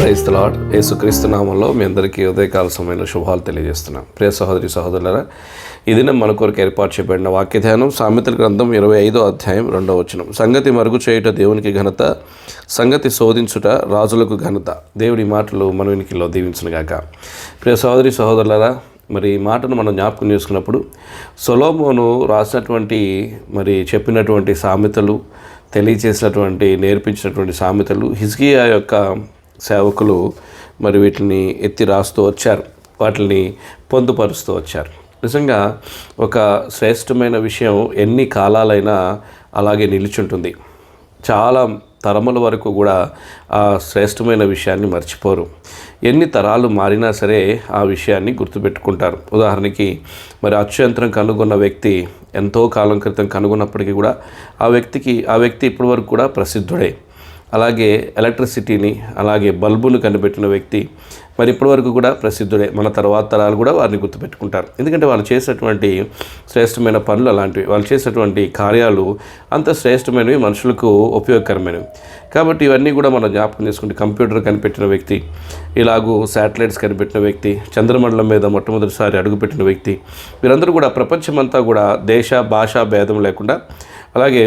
Praise the lord. యేసుక్రీస్తు నామంలో మీ అందరికీ ఉదయకాల సమయంలో శుభాలు తెలియజేస్తున్నాం. ప్రియ సహోదరి సహోదరులారా, ఈ దినం మన కొరకు ఏర్పాటు చేయబడిన వాక్య ధ్యానం సామెతల గ్రంథం 25వ అధ్యాయం 2వ వచనం. సంగతి మరుగు చేయుట దేవునికి ఘనత, సంగతి శోధించుట రాజులకు ఘనత. దేవుడి మాటలు మన వెనుకలో దీవించునుగాక. ప్రియ సహోదరి సహోదరులారా, మరి ఈ మాటను మనం జ్ఞాపకం చేసుకున్నప్పుడు సొలొమోను రాసినటువంటి చెప్పినటువంటి సామెతలు, తెలియచేసినటువంటి నేర్పించినటువంటి సామెతలు హిజ్కియా యొక్క సేవకులు వీటిని ఎత్తి రాస్తూ వచ్చారు, వాటిని పొందుపరుస్తూ వచ్చారు. నిజంగా ఒక శ్రేష్టమైన విషయం ఎన్ని కాలాలైనా అలాగే నిలిచుంటుంది. చాలా తరముల వరకు కూడా ఆ శ్రేష్టమైన విషయాన్ని మర్చిపోరు. ఎన్ని తరాలు మారినా సరే ఆ విషయాన్ని గుర్తుపెట్టుకుంటారు. ఉదాహరణకి అచ్చుయంత్రం కనుగొన్న వ్యక్తి ఎంతో కాలం క్రితం కనుగొన్నప్పటికీ కూడా ఆ వ్యక్తి ఇప్పటి వరకు కూడా ప్రసిద్ధుడే. అలాగే ఎలక్ట్రిసిటీని, అలాగే బల్బును కనిపెట్టిన వ్యక్తి ఇప్పటి వరకు కూడా ప్రసిద్ధుడే. మన తర్వాత తరాలు కూడా వారిని గుర్తుపెట్టుకుంటారు. ఎందుకంటే వాళ్ళు చేసేటువంటి శ్రేష్టమైన పనులు అలాంటివి, వాళ్ళు చేసేటువంటి కార్యాలు అంత శ్రేష్టమైనవి, మనుషులకు ఉపయోగకరమైనవి. కాబట్టి ఇవన్నీ కూడా మనం జ్ఞాపకం చేసుకుంటే, కంప్యూటర్ కనిపెట్టిన వ్యక్తి, ఇలాగూ శాటిలైట్స్ కనిపెట్టిన వ్యక్తి, చంద్రమండలం మీద మొట్టమొదటిసారి అడుగుపెట్టిన వ్యక్తి, వీరందరూ కూడా ప్రపంచమంతా కూడా దేశ భాషా భేదం లేకుండా, అలాగే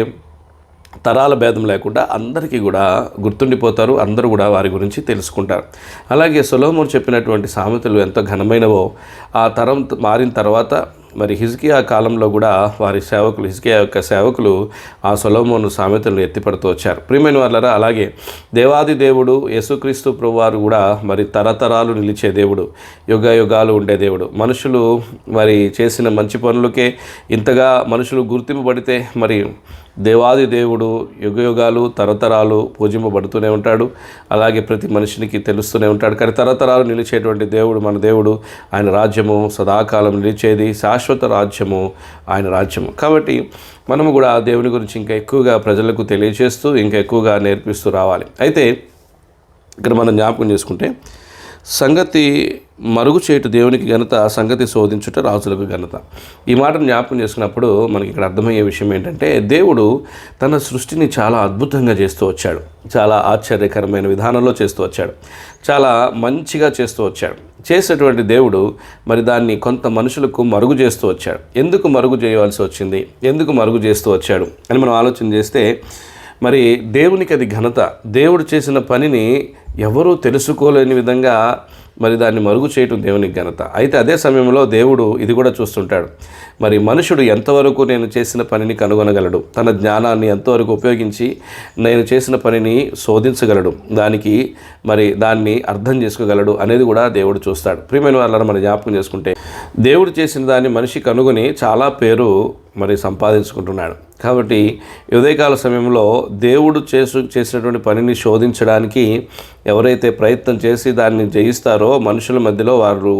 తరాల భేదం లేకుండా అందరికీ కూడా గుర్తుండిపోతారు. అందరూ కూడా వారి గురించి తెలుసుకుంటారు. అలాగే సొలొమోను చెప్పినటువంటి సామెతలు ఎంతో ఘనమైనవో ఆ తరం మారిన తర్వాత హిజ్కియా కాలంలో కూడా హిజ్కియా యొక్క సేవకులు ఆ సొలొమోను సామెతలను ఎత్తిపడుతూ వచ్చారు. ప్రియమైన వాళ్ళరా, అలాగే దేవాది దేవుడు యేసుక్రీస్తు ప్రభువారు కూడా తరతరాలు నిలిచే దేవుడు, యుగ యుగాలు ఉండే దేవుడు. మనుషులు చేసిన మంచి పనులకే ఇంతగా మనుషులు గుర్తింపబడితే దేవాది దేవుడు యుగయుగాలు తరతరాలు పూజింపబడుతూనే ఉంటాడు. అలాగే ప్రతి మనిషినికి తెలుస్తూనే ఉంటాడు. కానీ తరతరాలు నిలిచేటువంటి దేవుడు మన దేవుడు. ఆయన రాజ్యము సదాకాలం నిలిచేది, శాశ్వత రాజ్యము ఆయన రాజ్యము. కాబట్టి మనము కూడా దేవుని గురించి ఇంకా ఎక్కువగా ప్రజలకు తెలియజేస్తూ, ఇంకా ఎక్కువగా నేర్పిస్తూ రావాలి. అయితే ఇక్కడ మనం జ్ఞాపకం చేసుకుంటే, సంగతి మరుగు చేయుట దేవునికి ఘనత, సంగతి శోధించుట రాజులకు ఘనత. ఈ మాటను జ్ఞాపకం చేసుకున్నప్పుడు మనకి ఇక్కడ అర్థమయ్యే విషయం ఏంటంటే, దేవుడు తన సృష్టిని చాలా అద్భుతంగా చేస్తూ వచ్చాడు. చాలా ఆశ్చర్యకరమైన విధానంలో చేస్తూ వచ్చాడు. చాలా మంచిగా చేస్తూ వచ్చాడు. చేసేటువంటి దేవుడు దాన్ని కొంత మనుషులకు మరుగు చేస్తూ వచ్చాడు. ఎందుకు మరుగు చేయవలసి వచ్చింది, ఎందుకు మరుగు చేస్తూ వచ్చాడు అని మనం ఆలోచన చేస్తే, దేవునికి అది ఘనత. దేవుడు చేసిన పనిని ఎవరూ తెలుసుకోలేని విధంగా దాన్ని మరుగు చేయటం దేవునికి ఘనత. అయితే అదే సమయంలో దేవుడు ఇది కూడా చూస్తుంటాడు. మనుషుడు ఎంతవరకు నేను చేసిన పనిని కనుగొనగలడు, తన జ్ఞానాన్ని ఎంతవరకు ఉపయోగించి నేను చేసిన పనిని శోధించగలడు, దాన్ని అర్థం చేసుకోగలడు అనేది కూడా దేవుడు చూస్తాడు. ప్రియమైన వాళ్ళని మనం జ్ఞాపకం చేసుకుంటే, దేవుడు చేసిన దాన్ని మనిషి కనుగొని చాలా పేరు సంపాదించుకుంటున్నాడు. కాబట్టి ఉదయకాల సమయంలో దేవుడు చేసినటువంటి పనిని శోధించడానికి ఎవరైతే ప్రయత్నం చేసి దాన్ని జయిస్తారో, మనుషుల మధ్యలో వారు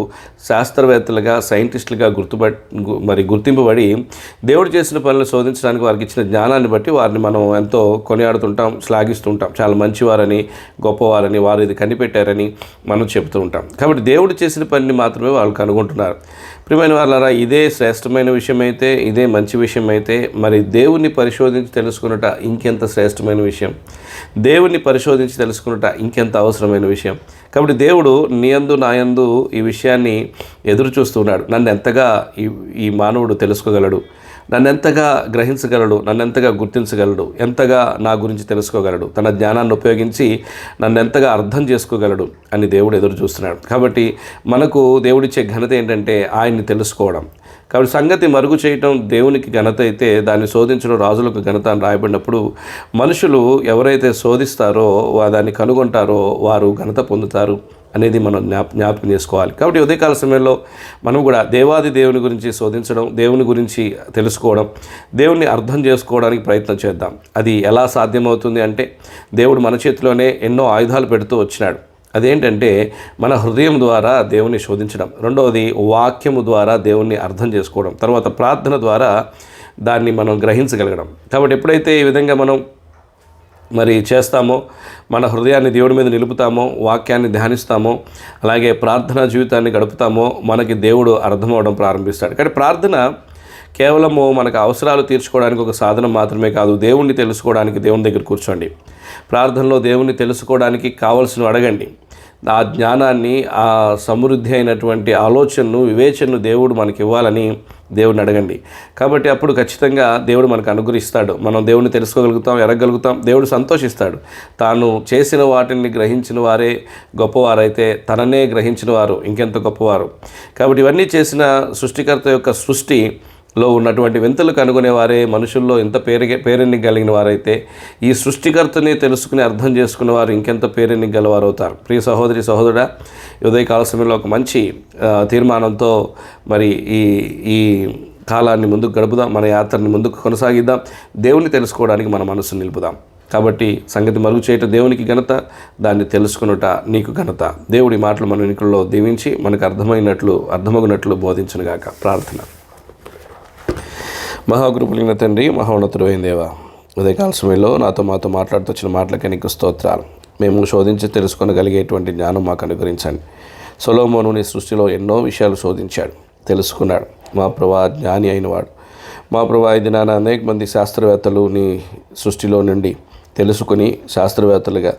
శాస్త్రవేత్తలుగా, సైంటిస్టులుగా గుర్తింపబడి దేవుడు చేసిన పనులను శోధించడానికి వారికి ఇచ్చిన జ్ఞానాన్ని బట్టి వారిని మనం ఎంతో కొనియాడుతుంటాం, శ్లాఘిస్తుంటాం. చాలా మంచివారని, గొప్పవారని, వారు ఇది కనిపెట్టారని మనం చెబుతూ ఉంటాం. కాబట్టి దేవుడు చేసిన పనిని మాత్రమే వాళ్ళు కనుగొంటున్నారు. ప్రియమైన వాళ్ళారా, ఇదే శ్రేష్టమైన విషయం అయితే, ఇదే మంచి విషయం అయితే, దేవుణ్ణి పరిశోధించి తెలుసుకున్నట ఇంకెంత శ్రేష్టమైన విషయం, దేవుణ్ణి పరిశోధించి తెలుసుకున్నట ఇంకెంత అవసరమైన విషయం. కాబట్టి దేవుడు నీయందు నాయందు ఈ విషయాన్ని ఎదురు చూస్తున్నాడు. నన్ను ఎంతగా ఈ మానవుడు తెలుసుకోగలడు, నన్ను ఎంతగా గ్రహించగలడు, నన్ను ఎంతగా గుర్తించగలడు, ఎంతగా నా గురించి తెలుసుకోగలడు, తన జ్ఞానాన్ని ఉపయోగించి నన్ను ఎంతగా అర్థం చేసుకోగలడు అని దేవుడు ఎదురు చూస్తున్నాడు. కాబట్టి మనకు దేవుడిచ్చే ఘనత ఏంటంటే ఆయన్ని తెలుసుకోవడం. కాబట్టి సంగతి మరుగు చేయటం దేవునికి ఘనత అయితే, దాన్ని శోధించడం రాజులకు ఘనత అని రాయబడినప్పుడు, మనుషులు ఎవరైతే శోధిస్తారో, దాన్ని కనుగొంటారో వారు ఘనత పొందుతారు అనేది మనం జ్ఞాపకం చేసుకోవాలి. కాబట్టి ఉదయకాల సమయంలో మనం కూడా దేవాది దేవుని గురించి శోధించడం, దేవుని గురించి తెలుసుకోవడం, దేవుణ్ణి అర్థం చేసుకోవడానికి ప్రయత్నం చేద్దాం. అది ఎలా సాధ్యమవుతుంది అంటే, దేవుడు మన చేతిలోనే ఎన్నో ఆయుధాలు పెడుతూ వచ్చినాడు. అదేంటంటే మన హృదయం ద్వారా దేవుణ్ణి శోధించడం, రెండవది వాక్యము ద్వారా దేవుణ్ణి అర్థం చేసుకోవడం, తర్వాత ప్రార్థన ద్వారా దాన్ని మనం గ్రహించగలగడం. కాబట్టి ఎప్పుడైతే ఈ విధంగా మనం చేస్తామో, మన హృదయాన్ని దేవుడి మీద నిలుపుతామో, వాక్యాన్ని ధ్యానిస్తామో, అలాగే ప్రార్థనా జీవితాన్ని గడుపుతామో, మనకి దేవుడు అర్థమవడం ప్రారంభిస్తాడు. కానీ ప్రార్థన కేవలము మనకు అవసరాలు తీర్చుకోవడానికి ఒక సాధనం మాత్రమే కాదు. దేవుణ్ణి తెలుసుకోవడానికి దేవుని దగ్గర కూర్చోండి. ప్రార్థనలో దేవుణ్ణి తెలుసుకోవడానికి కావాల్సినవి అడగండి. ఆ జ్ఞానాన్ని, ఆ సమృద్ధి అయినటువంటి ఆలోచనను, వివేచనను దేవుడు మనకి ఇవ్వాలని దేవుడిని అడగండి. కాబట్టి అప్పుడు ఖచ్చితంగా దేవుడు మనకు అనుగ్రహిస్తాడు. మనం దేవుడిని తెలుసుకోగలుగుతాం, ఎరగలుగుతాం. దేవుడు సంతోషిస్తాడు. తాను చేసిన వాటిని గ్రహించిన వారే గొప్పవారైతే తననే గ్రహించిన వారు ఇంకెంత గొప్పవారు. కాబట్టి ఇవన్నీ చేసిన సృష్టికర్త యొక్క సృష్టిలో ఉన్నటువంటి వింతలు కనుగొనేవారే మనుషుల్లో ఎంత పేరెన్నిక కలిగిన వారైతే ఈ సృష్టికర్తని తెలుసుకుని అర్థం చేసుకున్న వారు ఇంకెంత పేరెన్నిక గలవారు అవుతారు. ప్రియ సహోదరి సహోదరుడా, ఉదయకాల సమయంలో ఒక మంచి తీర్మానంతో మరి ఈ కాలాన్ని ముందుకు గడుపుదాం. మన యాత్రని ముందుకు కొనసాగిద్దాం. దేవుని తెలుసుకోవడానికి మన మనసును నిలుపుదాం. కాబట్టి సంగతి మరుగు చేయటం దేవునికి ఘనత, దాన్ని తెలుసుకునుట నీకు ఘనత. దేవుడి మాటలు మన వెనుకల్లో దీవించి మనకు అర్థమగునట్లు బోధించునుగాక. ప్రార్థన. మహాగురుపులిన తండ్రి, మహోన్నతుడు అయిన దేవా, ఉదయకాల సమయంలో మాతో మాట్లాడుతూ వచ్చిన మాటలకి నీకు స్తోత్రాలు. మేము శోధించి తెలుసుకొనగలిగేటువంటి జ్ఞానం మాకు అనుగ్రహించండి. సొలొమోను నీ సృష్టిలో ఎన్నో విషయాలు శోధించాడు, తెలుసుకున్నాడు. మా ప్రభా జ్ఞాని అయినవాడు. మా ప్రభా ఈ దినాన అనేక మంది శాస్త్రవేత్తలు నీ సృష్టిలో నుండి తెలుసుకుని శాస్త్రవేత్తలుగా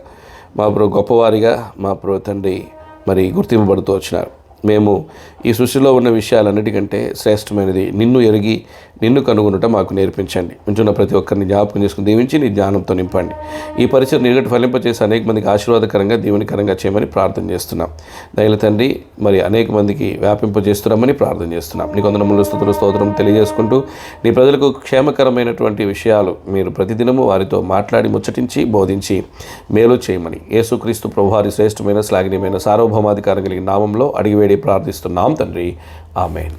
మా ప్రభు గొప్పవారిగా మా ప్రభు తండ్రి మరి గుర్తింపబడుతూ వచ్చినారు. మేము ఈ సృష్టిలో ఉన్న విషయాలన్నిటికంటే శ్రేష్టమైనది నిన్ను ఎరిగి నిన్ను కనుగొనుట మాకు నేర్పించండి. ఉంచున్న ప్రతి ఒక్కరిని జ్ఞాపకం చేసుకుని దీవించి నీ జ్ఞానంతో నింపండి. ఈ పరిచయం నిగటి ఫలింపచేసి అనేక మందికి ఆశీర్వాదకరంగా దీవెనకరంగా చేయమని ప్రార్థన చేస్తున్నాం. దయల తండ్రి మరి అనేక మందికి వ్యాపింపజేస్తున్నామని ప్రార్థన చేస్తున్నాం. నీ కొందరములు స్తోత్రం తెలియజేసుకుంటూ నీ ప్రజలకు క్షేమకరమైనటువంటి విషయాలు మీరు ప్రతిదినము వారితో మాట్లాడి ముచ్చటించి బోధించి మేలు చేయమని యేసుక్రీస్తు ప్రభువారి శ్రేష్టమైన శ్లాఘనీయమైన సార్వభౌమాధికారం కలిగిన నామంలో అడిగి ప్రార్థిస్తున్నాం తండ్రి. ఆమేన్.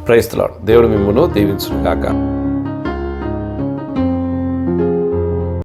Praise the Lord. దేవుడు మిమ్మును దీవించును గాక.